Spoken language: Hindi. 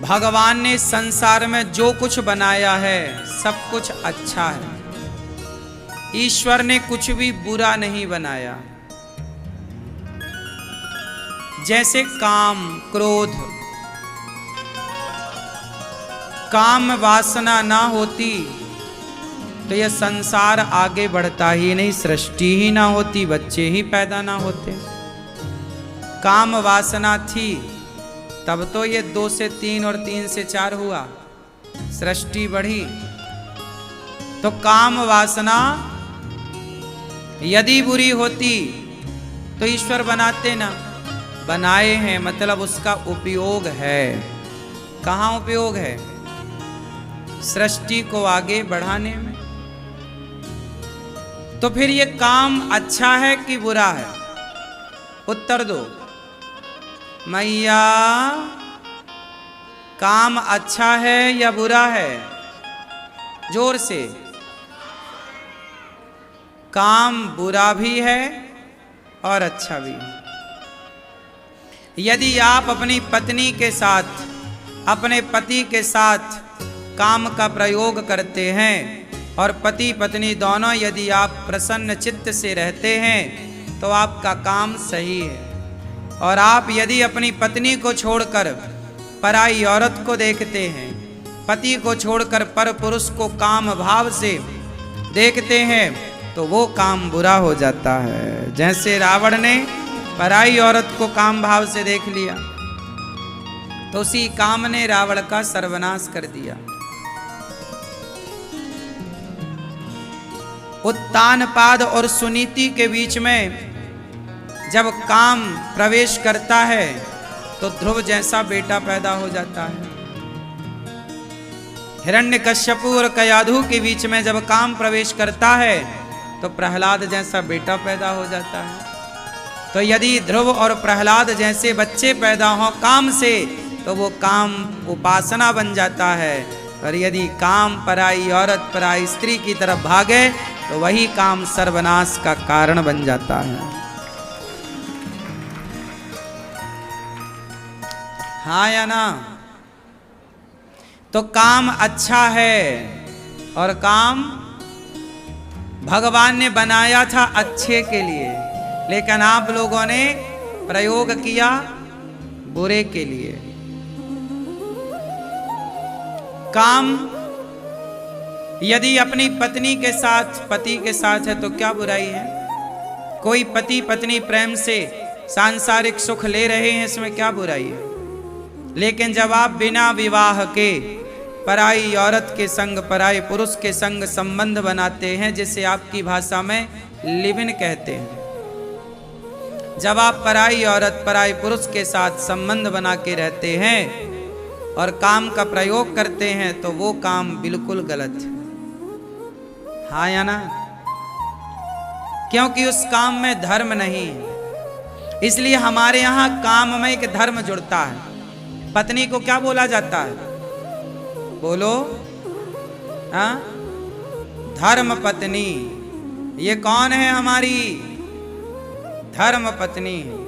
भगवान ने संसार में जो कुछ बनाया है सब कुछ अच्छा है। ईश्वर ने कुछ भी बुरा नहीं बनाया। जैसे काम, क्रोध, काम वासना ना होती तो यह संसार आगे बढ़ता ही नहीं, सृष्टि ही ना होती, बच्चे ही पैदा ना होते। काम वासना थी तब तो ये 2 से 3 और 3 से 4 हुआ, सृष्टि बढ़ी। तो काम वासना यदि बुरी होती तो ईश्वर बनाते ना, बनाए हैं मतलब उसका उपयोग है। कहाँ उपयोग है? सृष्टि को आगे बढ़ाने में। तो फिर ये काम अच्छा है कि बुरा है? उत्तर दो मैया, काम अच्छा है या बुरा है? जोर से। काम बुरा भी है और अच्छा भी है। यदि आप अपनी पत्नी के साथ, अपने पति के साथ काम का प्रयोग करते हैं और पति पत्नी दोनों यदि आप प्रसन्न चित्त से रहते हैं तो आपका काम सही है। और आप यदि अपनी पत्नी को छोड़कर पराई औरत को देखते हैं, पति को छोड़कर पर पुरुष को काम भाव से देखते हैं तो वो काम बुरा हो जाता है। जैसे रावण ने पराई औरत को काम भाव से देख लिया तो उसी काम ने रावण का सर्वनाश कर दिया। उत्तानपाद और सुनीति के बीच में जब काम प्रवेश करता है तो ध्रुव जैसा बेटा पैदा हो जाता है। हिरण्यकश्यपु और कयाधु के बीच में जब काम प्रवेश करता है तो प्रहलाद जैसा बेटा पैदा हो जाता है। तो यदि ध्रुव और प्रहलाद जैसे बच्चे पैदा हों काम से तो वो काम उपासना बन जाता है। और यदि काम पराई औरत, पराई स्त्री की तरफ भागे तो वही काम सर्वनाश का कारण बन जाता है। हाँ या ना? तो काम अच्छा है और काम भगवान ने बनाया था अच्छे के लिए, लेकिन आप लोगों ने प्रयोग किया बुरे के लिए। काम यदि अपनी पत्नी के साथ, पति के साथ है तो क्या बुराई है? कोई पति पत्नी प्रेम से सांसारिक सुख ले रहे हैं, इसमें क्या बुराई है? लेकिन जब आप बिना विवाह के पराई औरत के संग, पराई पुरुष के संग संबंध बनाते हैं, जिसे आपकी भाषा में लिव इन कहते हैं, जब आप पराई औरत, पराई पुरुष के साथ संबंध बना के रहते हैं और काम का प्रयोग करते हैं तो वो काम बिल्कुल गलत है। हाँ या ना? क्योंकि उस काम में धर्म नहीं है। इसलिए हमारे यहाँ काम में एक धर्म जुड़ता है। पत्नी को क्या बोला जाता है? बोलो। हाँ, धर्म पत्नी। ये कौन है? हमारी धर्म पत्नी है।